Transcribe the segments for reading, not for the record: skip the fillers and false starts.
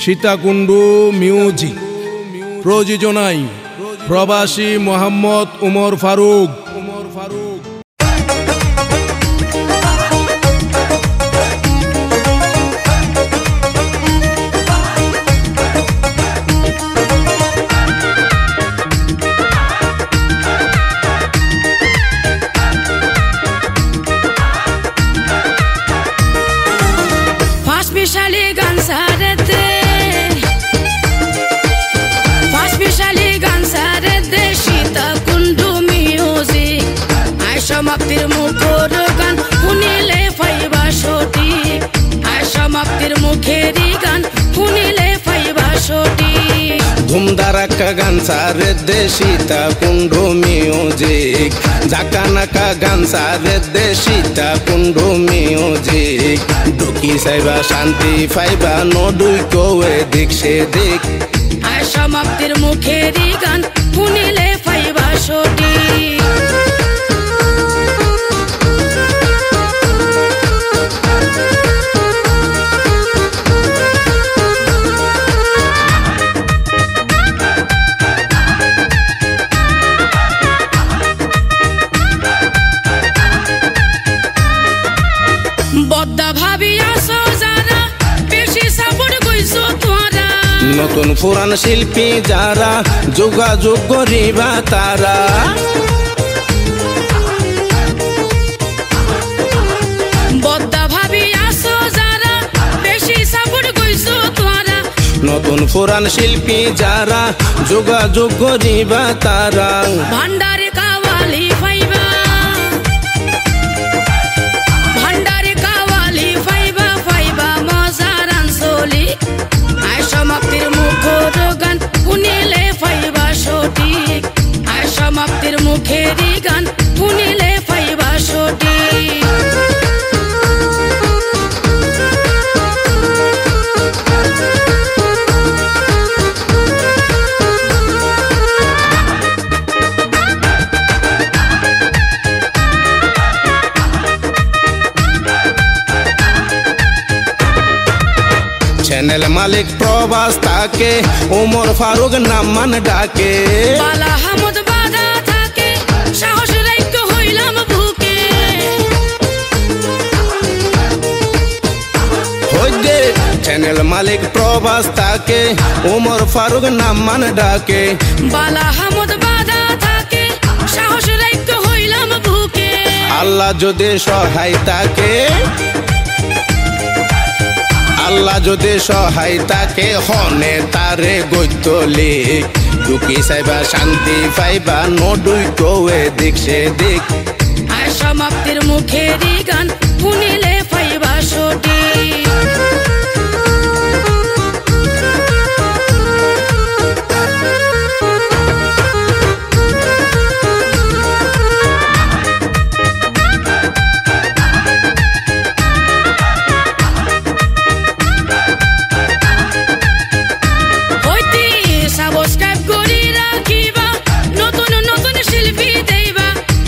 Sitakunda music প্রযোজনায় প্রবাসী মোহাম্মদ উমর ফারুক। সমাপ্তির মুখর গান শুনিলে ফাইবা সঠিক, সমাপ্তির মুখেরই গান শুনিলে ফাইবা সঠিক। ধুমধারাক্কা গান সারে দে সীতাকুণ্ডু মিউজিক, ঝাঁকানাকা গান সারে দে সীতাকুণ্ডু মিউজিক। ঢুকি চাইবা শান্তি পাইবা নডুইকো এদিক সেদিক, সমাপ্তির মুখেরই গান শুনিলে ফাইবা সঠিক। বদ্দা ভাবিয়াছো যারা বেশি সাপোর্ট কইছো তোরা, নতুন পুরান শিল্পী যারা যোগাযোগ করিবা তারা। বদ্দা ভাবিয়াছো যারা বেশি সাপোর্ট কইছো তোরা, নতুন পুরান শিল্পী যারা যোগাযোগ করিবা তারা। ভান্ডারে কাওয়ালি ফাইবা, ভান্ডারে কাওয়ালি ফাইবা ফাইবা মজার আঞ্চলিক, সমাপ্তির মুখর গান শুনিলে ফাইবা সঠিক, সমাপ্তির মুখেরই গান শুনিলে ফাইবা সঠিক। চ্যানেল মালিক প্রবাস তাকে উমর ফারুক নামান ডাকে, বালা হামদ বাধা থাকে সাহস রাইক্য হইলাম বুকে। হইদে চ্যানেল মালিক প্রবাস তাকে উমর ফারুক নামান ডাকে, বালা হামদ বাধা থাকে সাহস রাইক্য হইলাম বুকে। আল্লাহ যদি সহায় তাকে, আল্লাহ যদি সহায় তাকে হনে তারে গৈতলি। ঢুকি চাইবা শান্তি পাইবা নডুইকো এদিক সেদিক, সমাপ্তির মুখেরই গান শুনিলে ফাইবা সঠিক।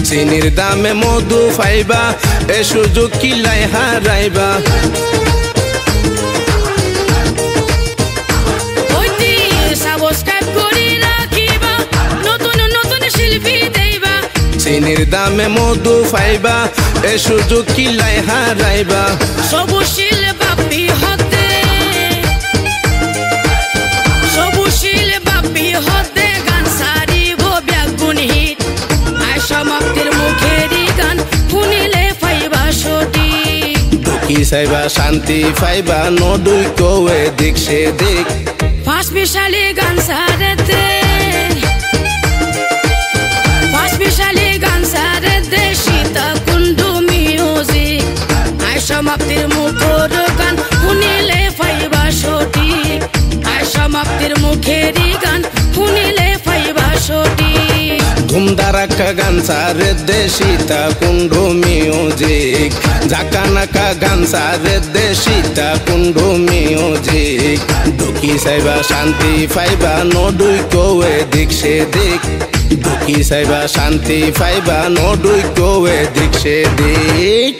চিনির দামে মধু পাইবা এ সুযোগ কিলাই হারাইবা। চিনির দামে মধু পাইবা এ সুযোগ কিলাই হারাইবা। সবুশীল বাপি হতে, সবুশীল বাপি হতে গান সারিব ব্যাগুণ হিট, সমাপ্তির মুখেরই গান শুনিলে ফাইবা সঠিক। ঢুকি চাইবা শান্তি পাইবা নডুইকো এদিক সেদিক, ফাঁস মিশালি গান সারেতে, ফাঁস মিশালি গান সারেতে সীতাকুণ্ডু মিউজিক, সমাপ্তির মুখর গান শুনিলে ফাইবা সঠিক, সমাপ্তির মুখেরই গান শুনিলে ফাইবা সঠিক। ধুমধারাক্কা গান সারে দে সীতাকুণ্ডু মিউজিক, ঝাঁকানাকা গান সারে দে সীতাকুণ্ডু মিউজিক। ঢুকি চাইবা শান্তি পাইবা নডুইকো এদিক সেদিক, ঢুকি চাইবা শান্তি পাইবা নডুইকো এদিক সেদিক।